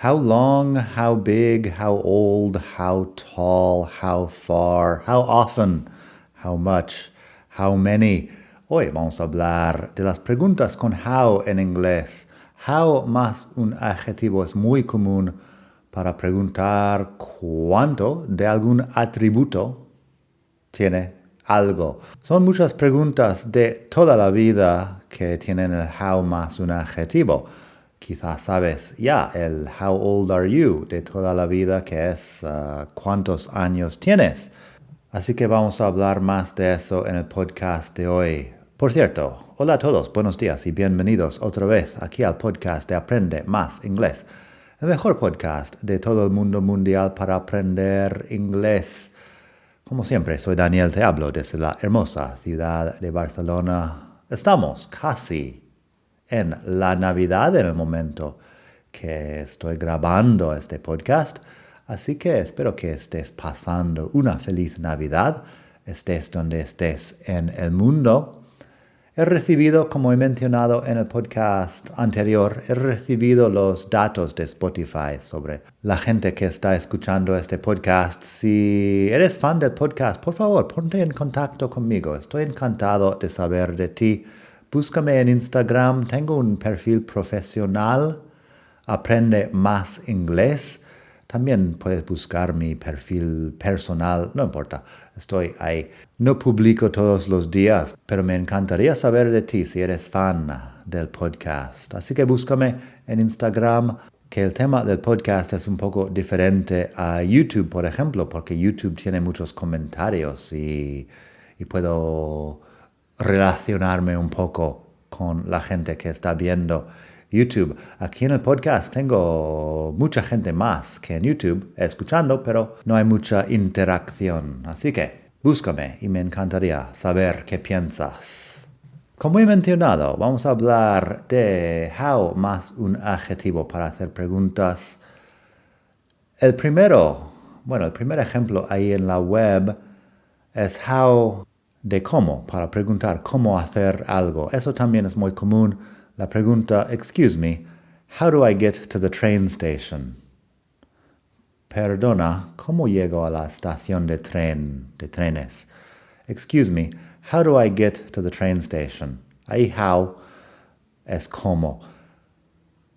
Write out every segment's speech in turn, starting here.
How long, how big, how old, how tall, how far, how often, how much, how many. Hoy vamos a hablar de las preguntas con how en inglés. How más un adjetivo es muy común para preguntar cuánto de algún atributo tiene algo. Son muchas preguntas de toda la vida que tienen el how más un adjetivo. Quizás sabes ya el how old are you de toda la vida, que es cuántos años tienes. Así que vamos a hablar más de eso en el podcast de hoy. Por cierto, hola a todos, buenos días y bienvenidos otra vez aquí al podcast de Aprende Más Inglés, el mejor podcast de todo el mundo mundial para aprender inglés. Como siempre, soy Daniel, te hablo desde la hermosa ciudad de Barcelona. Estamos casi en la Navidad en el momento que estoy grabando este podcast, así que espero que estés pasando una feliz Navidad, estés donde estés en el mundo. He recibido, como he mencionado en el podcast anterior, he recibido los datos de Spotify sobre la gente que está escuchando este podcast. Si eres fan del podcast, por favor, ponte en contacto conmigo. Estoy encantado de saber de ti. Búscame en Instagram. Tengo un perfil profesional. Aprende más inglés. También puedes buscar mi perfil personal, no importa, estoy ahí. No publico todos los días, pero me encantaría saber de ti si eres fan del podcast. Así que búscame en Instagram, que el tema del podcast es un poco diferente a YouTube, por ejemplo, porque YouTube tiene muchos comentarios y puedo relacionarme un poco con la gente que está viendo YouTube. Aquí en el podcast tengo mucha gente más que en YouTube escuchando, pero no hay mucha interacción. Así que búscame y me encantaría saber qué piensas. Como he mencionado, vamos a hablar de how más un adjetivo para hacer preguntas. El primer ejemplo ahí en la web es how de cómo, para preguntar cómo hacer algo. Eso también es muy común. La pregunta, excuse me, how do I get to the train station? Perdona, ¿cómo llego a la estación de trenes? Excuse me, how do I get to the train station? Ahí how es cómo.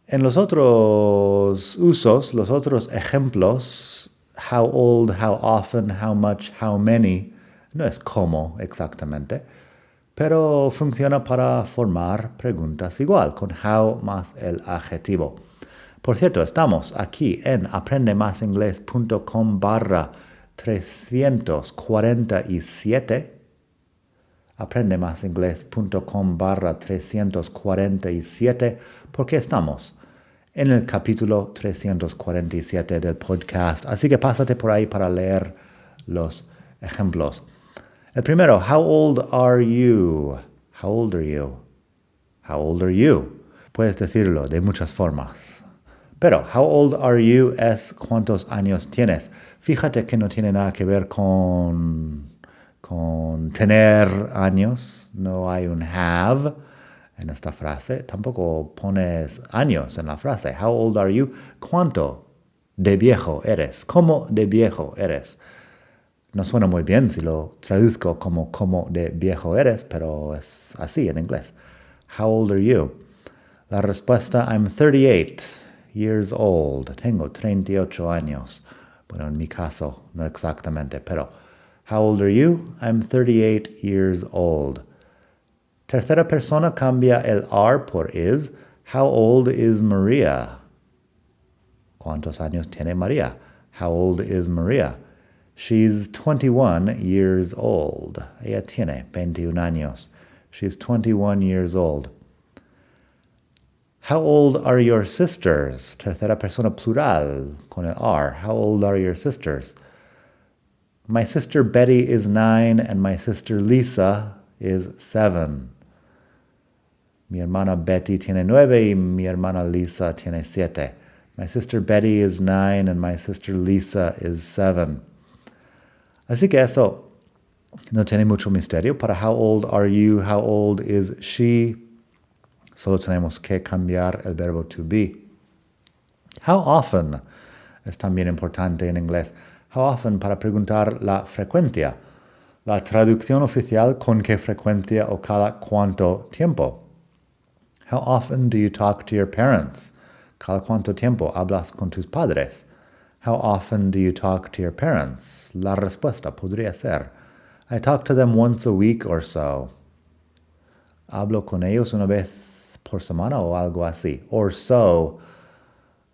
En los otros usos, los otros ejemplos, how old, how often, how much, how many, no es cómo exactamente, pero funciona para formar preguntas igual, con how más el adjetivo. Por cierto, estamos aquí en aprendemasingles.com/347. aprendemasingles.com/347, porque estamos en el capítulo 347 del podcast. Así que pásate por ahí para leer los ejemplos. El primero, how old are you? How old are you? How old are you? Puedes decirlo de muchas formas. Pero how old are you es cuántos años tienes. Fíjate que no tiene nada que ver con tener años. No hay un have en esta frase. Tampoco pones años en la frase. How old are you? ¿Cuánto de viejo eres? ¿Cómo de viejo eres? No suena muy bien si lo traduzco como cómo de viejo eres, pero es así en inglés. How old are you? La respuesta, I'm 38 years old. Tengo 38 años. Bueno, en mi caso, no exactamente, pero how old are you? I'm 38 years old. Tercera persona cambia el are por is. How old is Maria? ¿Cuántos años tiene María? How old is Maria? She's 21 years old. Ella tiene 21 años. She's 21 years old. How old are your sisters? Tercera persona plural con el are. How old are your sisters? My sister Betty is 9 and my sister Lisa is 7. Mi hermana Betty tiene 9 y mi hermana Lisa tiene 7. My sister Betty is 9 and my sister Lisa is 7. Así que eso no tiene mucho misterio. Para how old are you, how old is she, solo tenemos que cambiar el verbo to be. How often es también importante en inglés. How often para preguntar la frecuencia. La traducción oficial con qué frecuencia o cada cuánto tiempo. How often do you talk to your parents? Cada cuánto tiempo hablas con tus padres? How often do you talk to your parents? La respuesta podría ser, I talk to them once a week or so. Hablo con ellos una vez por semana o algo así. Or so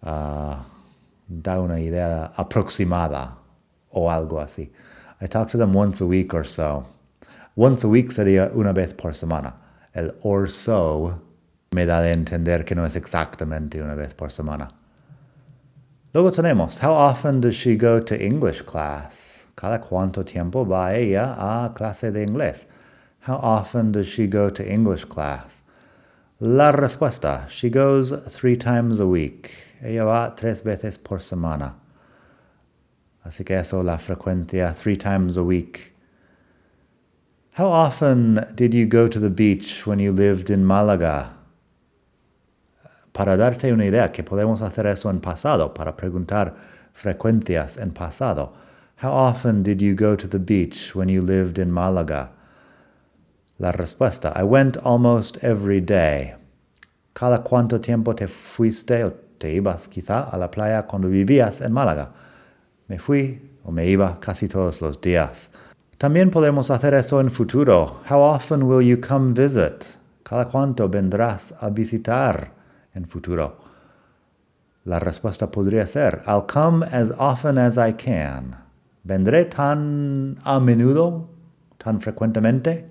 da una idea aproximada o algo así. I talk to them once a week or so. Once a week sería una vez por semana. El or so me da de entender que no es exactamente una vez por semana. Luego tenemos, how often does she go to English class? ¿Cada cuánto tiempo va ella a clase de inglés? How often does she go to English class? La respuesta, she goes 3 times a week. Ella va 3 veces por semana. Así que eso, la frecuencia, 3 times a week. How often did you go to the beach when you lived in Málaga? Para darte una idea que podemos hacer eso en pasado, para preguntar frecuencias en pasado. How often did you go to the beach when you lived in Málaga? La respuesta, I went almost every day. ¿Cada cuánto tiempo te fuiste o te ibas quizá a la playa cuando vivías en Málaga? Me fui o me iba casi todos los días. También podemos hacer eso en futuro. How often will you come visit? ¿Cada cuánto vendrás a visitar en futuro? La respuesta podría ser, I'll come as often as I can. Vendré tan a menudo, tan frecuentemente,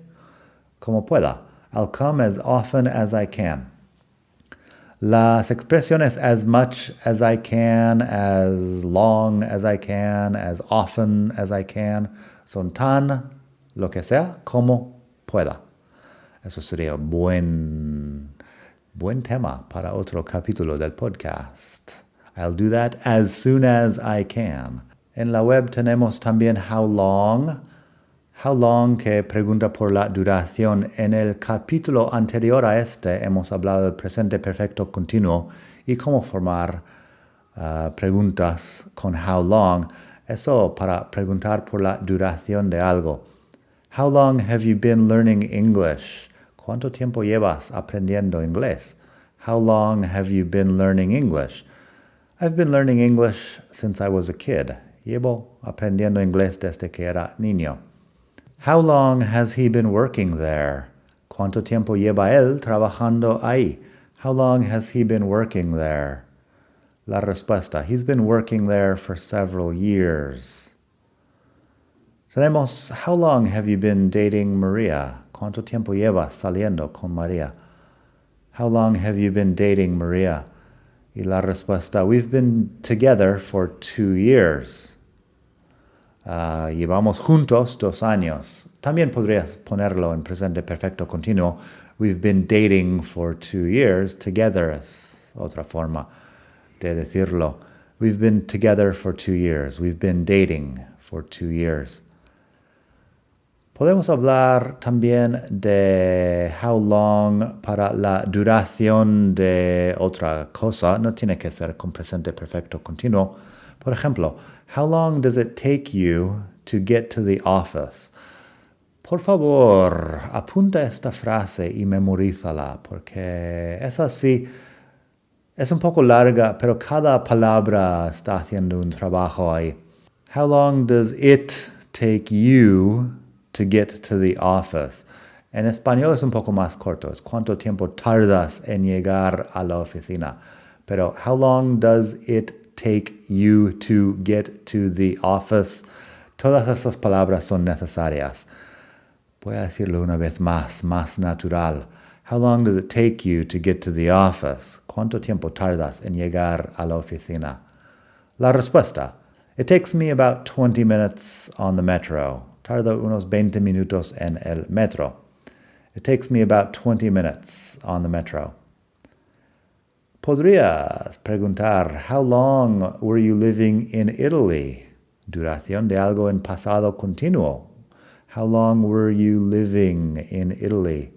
como pueda. I'll come as often as I can. Las expresiones as much as I can, as long as I can, as often as I can, son tan lo que sea como pueda. Eso sería buen tema para otro capítulo del podcast. I'll do that as soon as I can. En la web tenemos también how long. How long, que pregunta por la duración. En el capítulo anterior a este hemos hablado del presente perfecto continuo y cómo formar preguntas con how long. Eso para preguntar por la duración de algo. How long have you been learning English? ¿Cuánto tiempo llevas aprendiendo inglés? How long have you been learning English? I've been learning English since I was a kid. Llevo aprendiendo inglés desde que era niño. How long has he been working there? ¿Cuánto tiempo lleva él trabajando ahí? How long has he been working there? La respuesta, he's been working there for several years. Tenemos, how long have you been dating Maria? ¿Cuánto tiempo llevas saliendo con María? How long have you been dating Maria? Y la respuesta, we've been together for 2 years. Llevamos juntos 2 años. También podrías ponerlo en presente perfecto continuo. We've been dating for 2 years. Together es otra forma de decirlo. We've been together for 2 years. We've been dating for 2 years. Podemos hablar también de how long para la duración de otra cosa. No tiene que ser con presente perfecto continuo. Por ejemplo, how long does it take you to get to the office? Por favor, apunta esta frase y memorízala, porque es así. Es un poco larga, pero cada palabra está haciendo un trabajo ahí. How long does it take you to get to the office? En español es un poco más corto. Es cuánto tiempo tardas en llegar a la oficina. Pero how long does it take you to get to the office? Todas estas palabras son necesarias. Voy a decirlo una vez más natural. How long does it take you to get to the office? ¿Cuánto tiempo tardas en llegar a la oficina? La respuesta. It takes me about 20 minutes on the metro. Tardo unos 20 minutos en el metro. It takes me about 20 minutes on the metro. Podrías preguntar, how long were you living in Italy? Duración de algo en pasado continuo. How long were you living in Italy?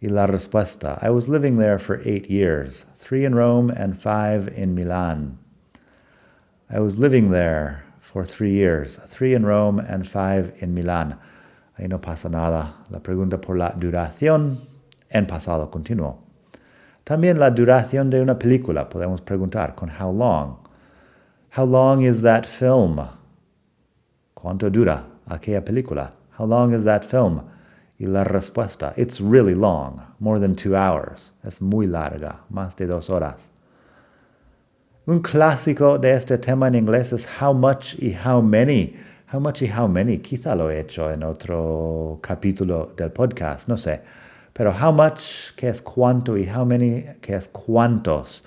Y la respuesta, I was living there for 8 years, 3 in Rome and 5 in Milan. I was living there for 3 years, 3 in Rome and 5 in Milán. Ahí no pasa nada. La pregunta por la duración en pasado continuo. También la duración de una película podemos preguntar con how long. How long is that film? ¿Cuánto dura aquella película? How long is that film? Y la respuesta, it's really long, more than 2 hours. Es muy larga, más de 2 horas. Un clásico de este tema en inglés es how much y how many. How much y how many, quizá lo he hecho en otro capítulo del podcast, no sé. Pero how much, que es cuánto, y how many, que es cuántos.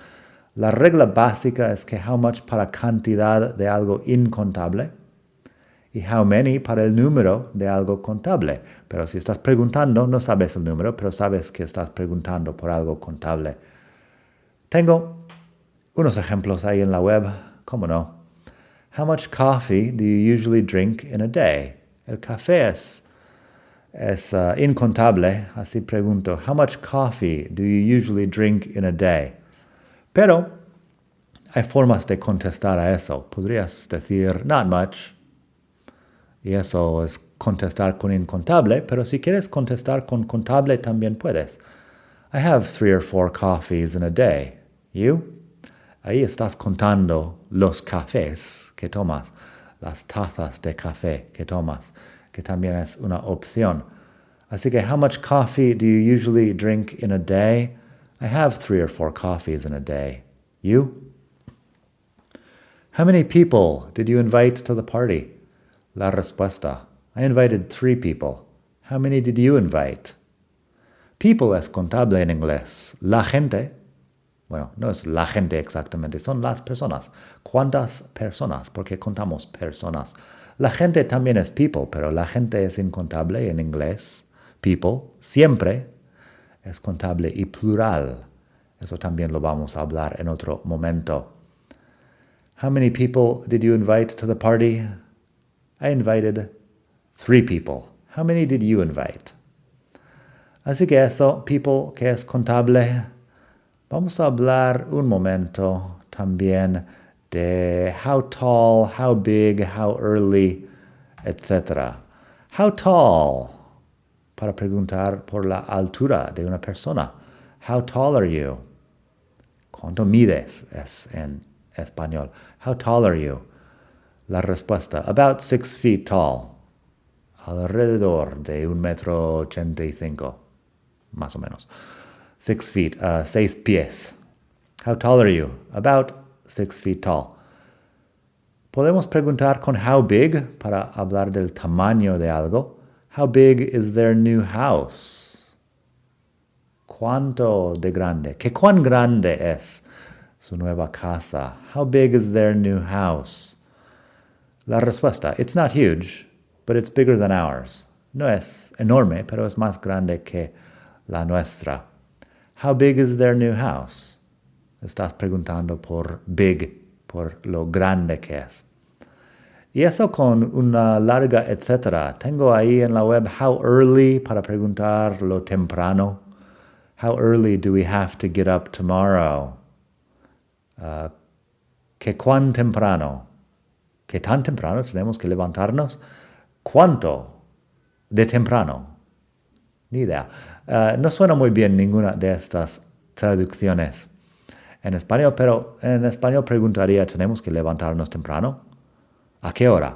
La regla básica es que how much para cantidad de algo incontable y how many para el número de algo contable. Pero si estás preguntando, no sabes el número, pero sabes que estás preguntando por algo contable. Tengo unos ejemplos ahí en la web, ¿cómo no? How much coffee do you usually drink in a day? El café es incontable, así pregunto. How much coffee do you usually drink in a day? Pero hay formas de contestar a eso. Podrías decir not much. Y eso es contestar con incontable, pero si quieres contestar con contable también puedes. I have 3 or 4 coffees in a day. You? Ahí estás contando los cafés que tomas, las tazas de café que tomas, que también es una opción. Así que, how much coffee do you usually drink in a day? I have 3 or 4 coffees in a day. You? How many people did you invite to the party? La respuesta, I invited 3 people. How many did you invite? People es contable en inglés. La gente. Bueno, no es la gente exactamente, son las personas. ¿Cuántas personas? Porque contamos personas. La gente también es people, pero la gente es incontable en inglés. People siempre es contable y plural. Eso también lo vamos a hablar en otro momento. How many people did you invite to the party? I invited 3 people. How many did you invite? Así que eso, people, que es contable. Vamos a hablar un momento también de how tall, how big, how early, etc. How tall, para preguntar por la altura de una persona. How tall are you? ¿Cuánto mides? Es en español. How tall are you? La respuesta, about 6 feet tall. Alrededor de 1,85 m, más o menos. 6 feet, 6 pies. How tall are you? About 6 feet tall. Podemos preguntar con how big para hablar del tamaño de algo. How big is their new house? ¿Cuánto de grande? ¿Qué cuán grande es su nueva casa? How big is their new house? La respuesta, it's not huge, but it's bigger than ours. No es enorme, pero es más grande que la nuestra. How big is their new house? Estás preguntando por big, por lo grande que es. Y eso con una larga etcétera. Tengo ahí en la web how early para preguntar lo temprano. How early do we have to get up tomorrow? ¿Qué cuán temprano? ¿Qué tan temprano tenemos que levantarnos? ¿Cuánto de temprano? Ni idea. No suena muy bien ninguna de estas traducciones en español, pero en español preguntaría, ¿tenemos que levantarnos temprano? ¿A qué hora?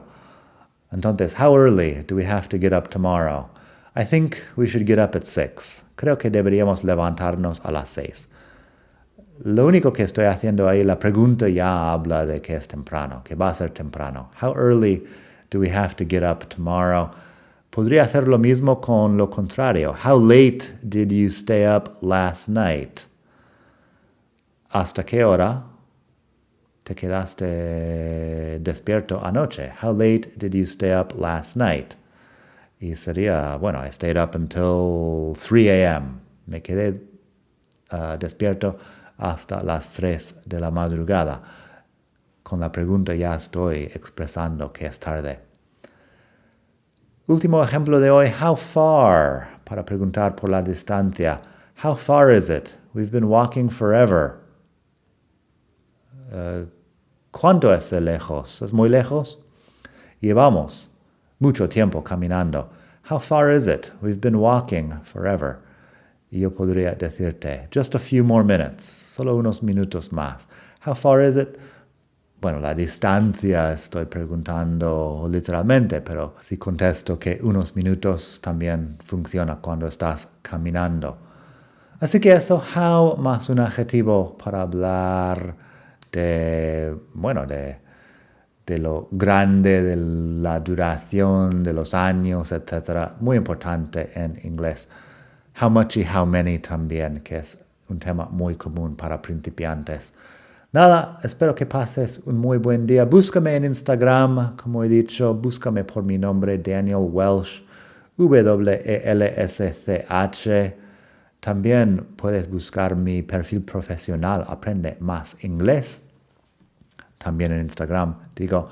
Entonces, how early do we have to get up tomorrow? I think we should get up at 6. Creo que deberíamos levantarnos a las 6. Lo único que estoy haciendo ahí, la pregunta ya habla de que es temprano, que va a ser temprano. How early do we have to get up tomorrow? Podría hacer lo mismo con lo contrario. How late did you stay up last night? ¿Hasta qué hora te quedaste despierto anoche? How late did you stay up last night? Y sería, bueno, I stayed up until 3 a.m. Me quedé despierto hasta las 3 de la madrugada. Con la pregunta ya estoy expresando que es tarde. Último ejemplo de hoy, how far, para preguntar por la distancia. How far is it? We've been walking forever. ¿Cuánto es de lejos? ¿Es muy lejos? Llevamos mucho tiempo caminando. How far is it? We've been walking forever. Y yo podría decirte, just a few more minutes, solo unos minutos más. How far is it? Bueno, la distancia estoy preguntando literalmente, pero si contesto que unos minutos también funciona cuando estás caminando. Así que eso, how más un adjetivo para hablar de lo grande, de la duración, de los años, etc. Muy importante en inglés. How much y how many también, que es un tema muy común para principiantes. Nada, espero que pases un muy buen día. Búscame en Instagram, como he dicho, búscame por mi nombre, Daniel Welsh, Welsch. También puedes buscar mi perfil profesional, Aprende Más Inglés, también en Instagram, digo,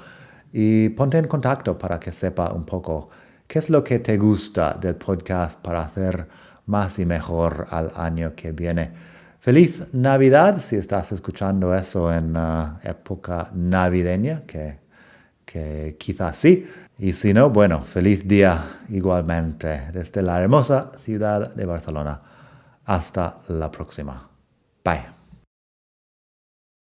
y ponte en contacto para que sepa un poco qué es lo que te gusta del podcast para hacer más y mejor al año que viene. Feliz Navidad si estás escuchando eso en época navideña, que quizás sí. Y si no, bueno, feliz día igualmente desde la hermosa ciudad de Barcelona. Hasta la próxima. Bye.